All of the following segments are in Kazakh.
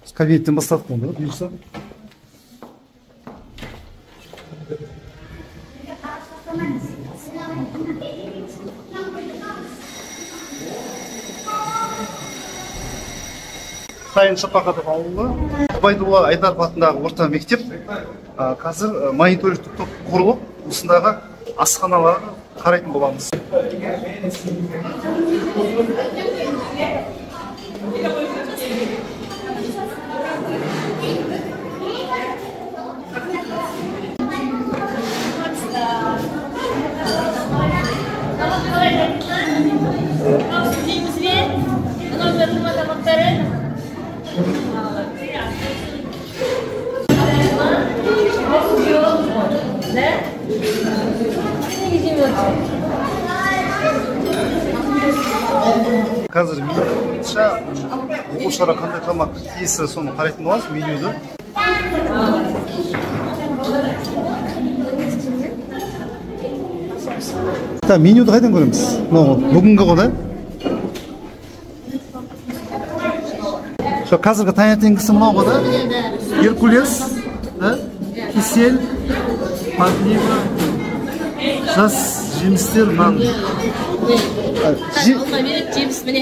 Biz kabinetten бастадық болды, бұйырса. Сайын Шапақатов ауылы, Ғұбайдолла Айдаров атындағы орта мектеп. Қазір мониторингтік топ құрылып, осындағы асханаларға қарайтын боламыз. Қазір менюша оқушыларға қандай тамақ тиісі соны қарайтын боламыз, менюді. Менюді қайдан көреміз? Бүгінгі ғой, да? Қазіргі таңертеңгісі мынау ғой, да? Геркулес, кисель, подлива, жас жемістер, нан. Алма береді, жеміс міне.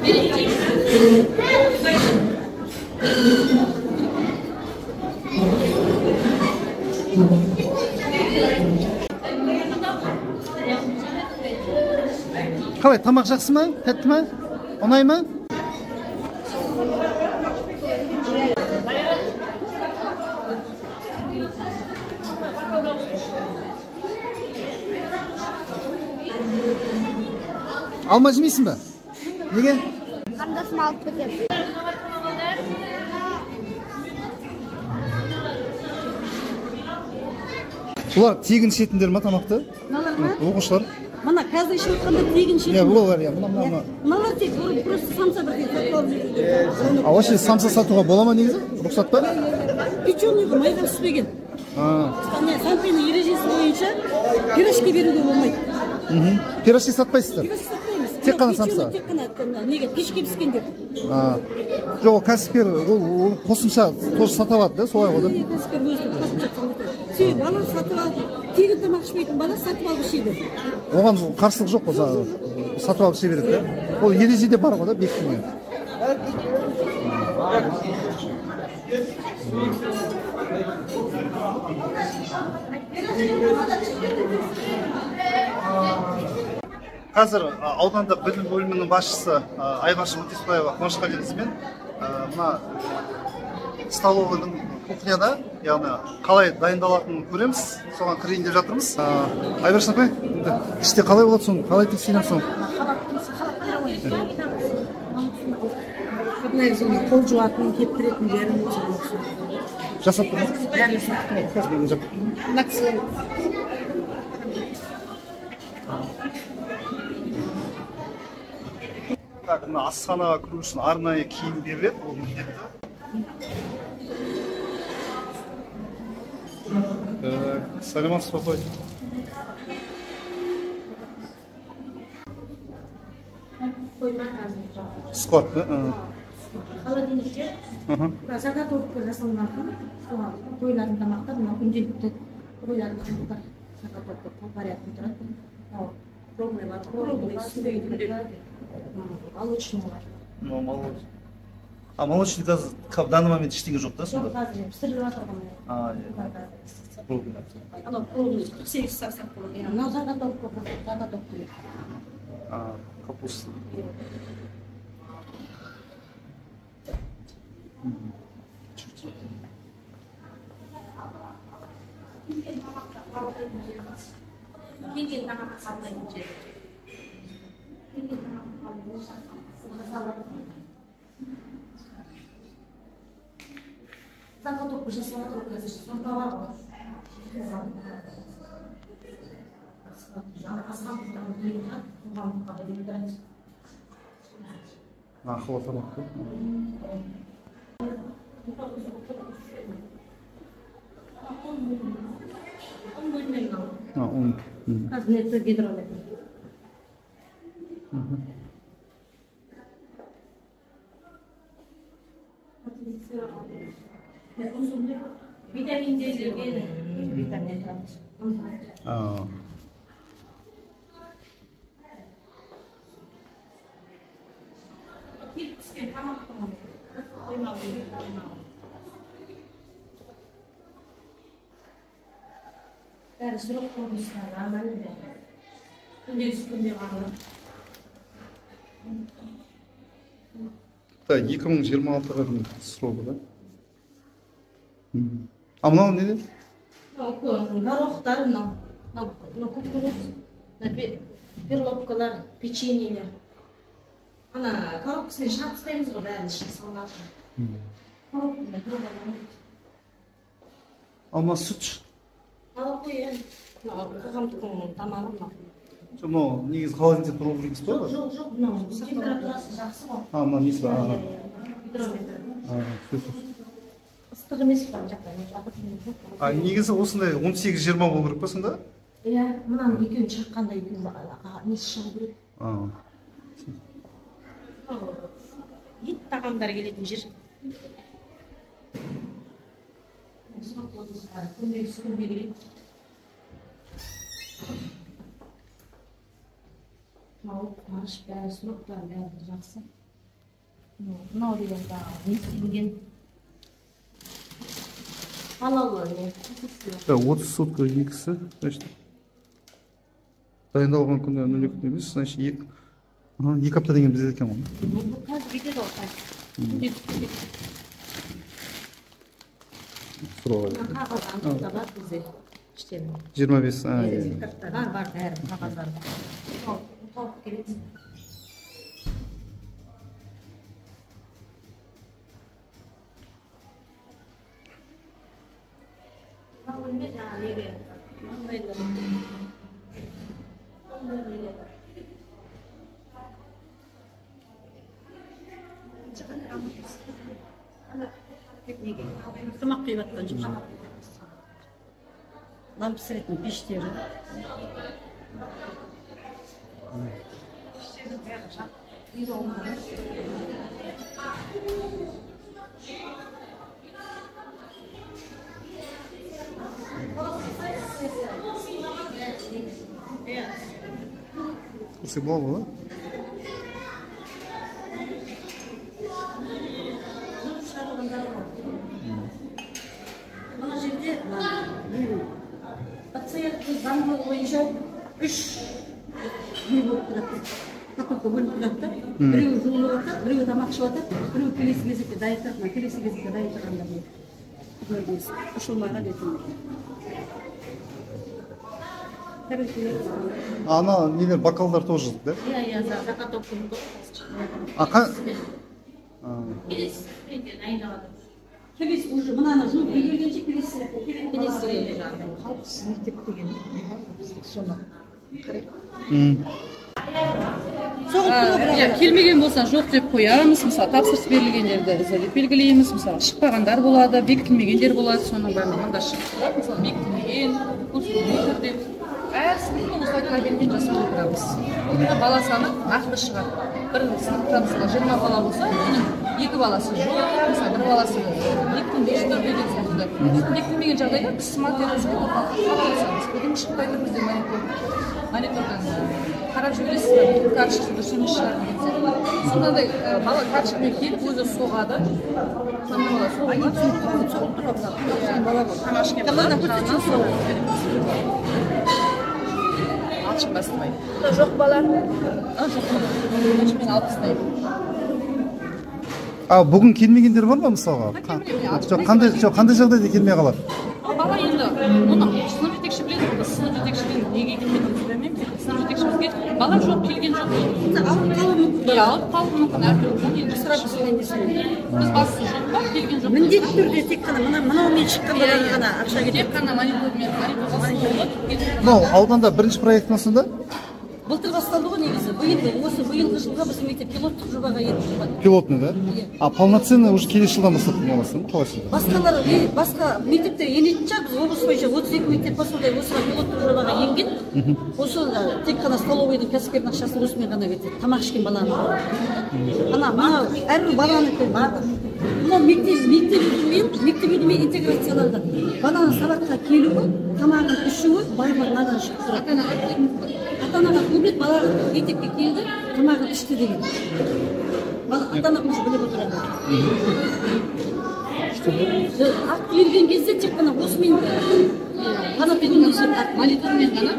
Береді, жеміс. Қалай, тамақ жақсы ма? Тәтті ма? Ұнай ма? Алма жемейсің ба? Неге? Қандасым алып кетеді. Бұлар тегін ішетіндер ма тамақты? Оқушылар? Мана қазір ішіп отқанда тегін ішетін. Бұлар, мына. Мыналар тек просто самса бірдей сатып жүреді. Вообще самса сатуға бола ма негізі? Рұқсат па? Печеньеге майда піспеген. Санкцияның ережесі бойынша пирожки беруге болмайды. Пирожки сатпайсыздар? Пирожки сатпаймыз. Тек қана самса? Тек қана неге пешке піскендер. Жоқ, кәсіпкер қосымша тоже сатып алады, да? Солай ғой, да? Кәсіпкер өзі қосымша сатып алады. Себебі бала сатып алып, тегін тамақ ішпейтін бала сатып алып ішеді. Оған қарсылық жоқ қой, сатып алып іше береді, да? Ол ережеде бар ғой, да, бекітілген. Қазір аудандық білім бөлімінің басшысы Айбаршы Мұтеспаева Қуанышқалиқызымен мына столовыйдың кухняда, яғни қалай дайындалатынын көреміз, соған кірейін деп жатырмыз. Айбаршы апай, іште қалай болады соң, қалай тексереміз соң? Қол жуатын, кептіретін бәрін Жасап тұрмыз? Мына асханаға кіру үшін арнайы киім беріледі, ол міндетті. Саламатсыз ба, апай? Склад, да? Холодильникте заготовка жасалынатын қойылатын тамақтар, мына күнделікті қойылатын тамақтар заготовка по порядку тұрады. Круглый, молочный. Молочный. Молочный газ в данный момент ештеңе жоқ, да, сонда? Жоқ, қазір пісіріліп жатыр ғана. Анау круглый, 48 сағат болады. Мынау заготовка. Капуста. Заготовка жасалады ғой қазір, сонда бар ғой. Ақылы тамақ. Қазір нетті гидрометр. Бәрі сұрақ қоймыстар, аман бәрі. Күндегі күнде ғана. Да, 2026-ға дейін срогі, да? А мынау неде? Горохтар, кукуруз, перловкалар, печеньелер. Ана коробкасымен шығарып тастаймыз ғой, бәрін ішіне салынады. А мына сүт? Алып қойын. Қоғамдықтың тамағы мынау. Мынау негізі холодильникте тұру керекпіз ба? Жоқ, мынау температурасы жақсы ғой. Мына несі бар? Гидрометр. Ыстық емес па жақта. Негізі осындай 18-20 болу керек па сонда? Иә, мынаның екеуін шаққанда екеуін несі шығу керек. Ет тағамдар келетін жер. Күндегі сүрінбе келеді. Мауып, марш, бәрі сұрақтар, бәрі жақсы. Мынау деген нестелген халалы не? 30 сутка екісі, значит. Дайындалған күні нөл екі емес, значит, 2 апта деген бізде екен ғой. Қазір кетеді ғой, қазір. Қағаздан да бар бізде. 25, Сертификаттар бар, бәрі қағаздар. Тауып келеді. Бөлме жаңа неге? Тамақ құйып жатқан жұмыс. Нан пісіретін пештері. Осы болады ғой? Мына жерде пациентті заңы бойынша 3 үй болып тұрады. Потокқа бөліп тұрады. Біреуі жуылып жатыр, біреуі тамақ ішіп жатыр, біреуі келесі кезекте дайындап, келесі кезекте дайындағанда бұл ұшылмаған ретінде. Ана нелер, бокалдар тоже, да? Иә, заготовка. Келесі дайындалады. Келесі уже мынаны жуып келгенше келесі қауіпсіз мектеп деген соны қарайды. Келмеген болса жоқ деп қоямыз. Мысалы, тапсырыс берілгендерді ізделеп белгілейміз. Мысалы, шықпағандар болады, бекітілмегендер болады. Соның бәрін мында шығып, мысалы, бекітілмеген, курсмейдер деп әр сыныппен осылай кабинетпен жасап отырамыз. Бала саны нақты шығады. Бір сыныпта мысалы 20 бала болса, оның 2 баласы жоқ, мысалы 1 баласы бекітілмеген деген сияқты. Бекітілмеген жағдайда кісі материалын қабылдасамыз. Бүгін шықпайды бізде монитордан қарап жібересіз, карточка дұрыс емес шығар деген сияқты. Сондай бала карточкамен келіп өзі соғады. Сондай бала соғып тұрады. Бала алшын бастымай. Жоқ бала. Жоқ. Мен алып тастаймын. Бүгін келмегендер бар ма мысалға? Қандай жағдайда келмей қалады? Бала енді, оны сынып жетекші біледі, сынып жетекшіден неге келмейтінін білмейміз. Сынып жетекшімізге бала жоқ, келген жоқ. Алып қалуы мүмкін әртүрлі. Енді сұрап түсінген десең. Біз бастысы жоқ па, келген жоқ. міндетті түрде тек қана мынаумен шыққанда ғана ақша кетеді. Тек қана монитормен Мынау ауданда бірінші проектің сонда? Былтыр басталды ғой негізі. Биылғы жылға біз мектеп пилоттық жобаға ендік. Пилотный, да? Полноценный уже келесі жылдан бастап боласың, қалайсың? Басқа мектептер енетін шығар, біз облыс бойынша 32 мектеп осындай осыған пилоттық жобаға енген. Осы тек қана столовойдың кәсіпкердің ақшасы осымен ғана кетеді. Тамақ ішкен баланы. Ана әрбір баланы мектеп үйдімен интеграцияланды. Баланы сабаққа келуі, тамағын ішуі барлығынан шығып тұрады. Ата-анаға көмек, бала мектепке келді, тамағын ішті деген. Ата-ана өзі біліп отырады. Ақ берген кезде тек қана осымен ғана берген кезде монитормен ғана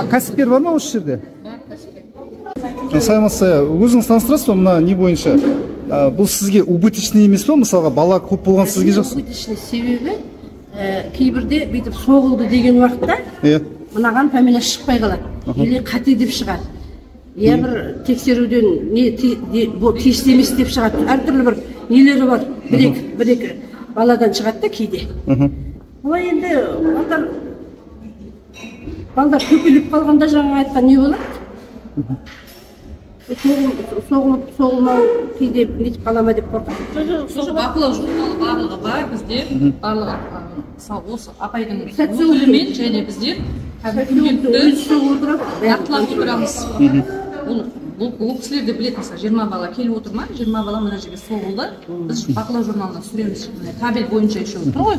Кәсіпкер бар ма осы жерде? Саямасая, өзіңіз таныстырасыз ба мына не бойынша? Бұл сізге убыточный емес па? Мысалға бала көп болған сізге жақсы? Убыточный себебі кейбірде бүйтіп соғылды деген уақытта мынаған фамилия шықпай қалады. Или қате деп шығады. Я бір тексеруден тиісті емес деп шығады. Әртүрлі бір нелері бар. Бір-екі баладан шығады да кейде. Олай енді балдар көпелеп қалғанда жаңа айтқан не болады? Соғылмау кейде нетіп қалама деп қорқады. бақылау журналы барлығы бар бізде. Барлығы осы апайдың өкілімен және біздер нақтылап отырамыз. Бұл кісілер де біледі, мысалы 20 бала келіп отыр ма, 20 бала мына жерге соғылды. Біз бақылау журналына түсіреміз. Табель бойынша еще тұр ғой.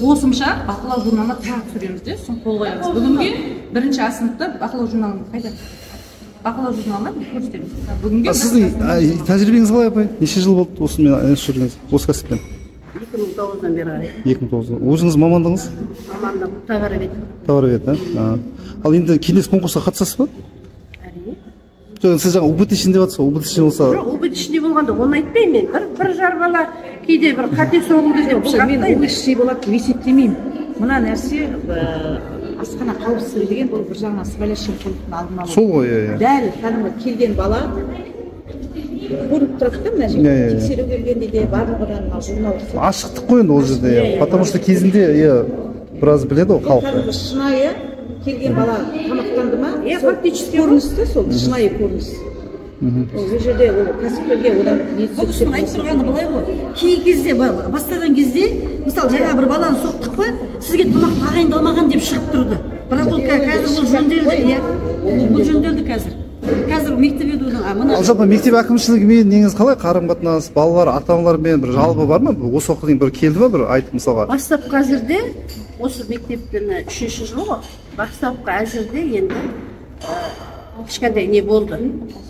Осымша бақылау журналына тағы түсіреміз де, соны қол қоямыз. Бүгінге бірінші сыныпта бақылау журналын қайда? Бақылау журналына көрсетеміз. Бүгінге сіздің тәжірибеңіз қалай апай? Неше жыл болды осымен айналысып жүргеніңіз? Осы кәсіппен? 2009-дан бері қарай. 2009. Өзіңіз мамандығыңыз? Мамандығым товаровед. Товаровед, ал енді келесі конкурсқа қатысасыз ба? Сіз жаңа убыточный деп жатсыз ғой, убыточный болса... Жоқ, убыточный болғанда, оны айтпаймын мен. Бір жар бала кейде бір қате соғылды деп шығарттаймын. Мен убыточный болады деп есептемеймін. Мына нәрсе асхана қауіпсіздігі деген бұл бір жағынан сыбайлас жемқорлықтың алдын алу. Сол ғой, Дәл кәдімгі келген бала көрініп тұрады да мына жерде. Тексеру келгенде де барлығынан журнал. Ашықтық қой енді ол жерде, потому что кезінде біраз біледі ғой халық. Шынайы келген бала тамақтанды ма? Фактически көріністі сол шынайы көрініс. Ол жерде кәсіпкерге одан не түсіп айтып тұрғаны былай ғой. Кей кезде бастаған кезде, мысалы жаңа бір баланы соқтық па, сізге тамақ тағайындалмаған деп шығып тұрды. Бірақ ол қазір бұл жөнделді, бұл жөнделді қазір. Қазір мектеп едудің ал жалпы мектеп әкімшілігімен неңіз қалай қарым-қатынас, балалар ата-аналармен бір жалпы бар ма? Осы уақытқа дейін бір келді ма бір айтып мысалға? Бастапқы әзірде осы мектептің 3-ші жылы бастапқы әзірде енді кішкентай не болды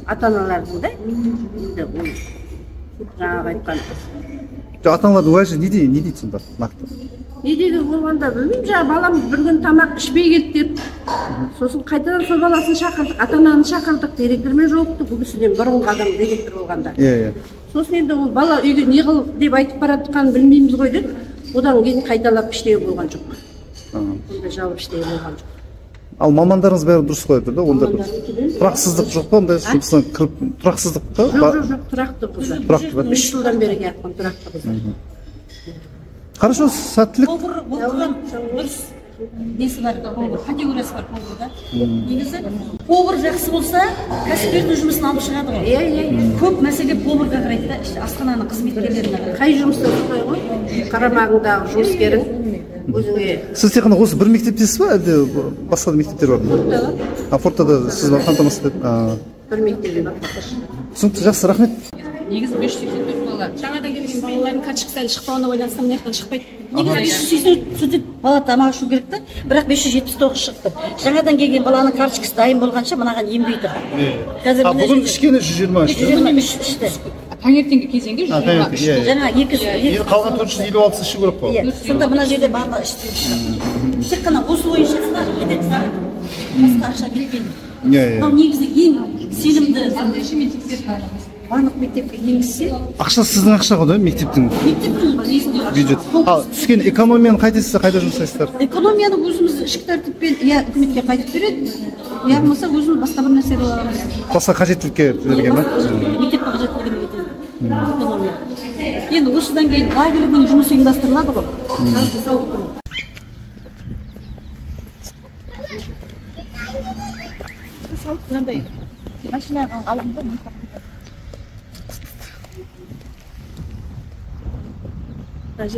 ата-аналардың да енді ол жаңағы айтқан ата-аналардың уәжі не дейді сонда нақты? Не деген болғанда білмеймін, жаңа балам бір күн тамақ ішпей келді деп сосын қайтадан сол баласын шақырдық, ата-ананы шақырдық, директормен жолықтық, бұл кісіден бұрынғы адам директор болғанда. Сосын енді ол бала үйге не қыл деп айтып баратқанын білмейміз ғой деп, одан кейін қайталап іштегі болған жоқ. Онда жауап іштегі болған жоқ. Ал мамандарыңыз бәрі дұрыс қой да, онда тұрақсыздық жоқ па, ондай жұмыстан кіріп тұрақсыздық па? Жоқ, тұрақты бұзар. 3 жылдан бері келатқан тұрақты бұзар. Хорошо, сәттілік. Дұрыс несі бар, категориясы бар поварда. Негізі повар жақсы болса, кәсіпкердің жұмысын алып шығады ғой. Көп мәселе поварға қарайды да, асхананың қызметкерлеріне. Қай жұмыста солай ғой? Қарамағыңдағы жұмыскерің өзіңе. Сіз тек қана осы бір мектептесіз ба, әлде басқа да мектептер бар ма? Фортада сіз қамтамасыз етіп? Бір мектепте бар. Түсінікті, жақсы, рахмет. негізі 584 бала. Жаңадан келген балалардың качкасы әлі шықпауына байланысты мына жақтан шықпайды. Негізі 580 бала тамақ ішу керек та, бірақ 579 шықты. Жаңадан келген баланың карточкасы дайын болғанша мынаған емдей тұр. Қазір бүгін кішкене 120 ішті. Таңертеңгі кезеңге 120. Жаңа 2 қалған 456 ішу керек қой. Сонда мына жерде барлығы ішті. Тек қана осы ойынша басқа ақша келген. Ал негізі ең сенімді барлық мектепке енгізсе. Ақша сіздің ақша ғой да, мектептің? Мектептің бюджет. Ал түскен экономияны қайтесіз, қайда жұмсайсыздар? Экономияны өзіміз ішкі тәртіппен үкіметке қайтып береді. Я болмаса өзіміз басқа бір нәрсе аламыз. Басқа қажеттілікке берген ба? Мектепке қажеттілігіне береді. Экономия. Енді осыдан кейін лагерьдің жұмысы ұйымдастырылады ғой. мынандай машинаға алдым да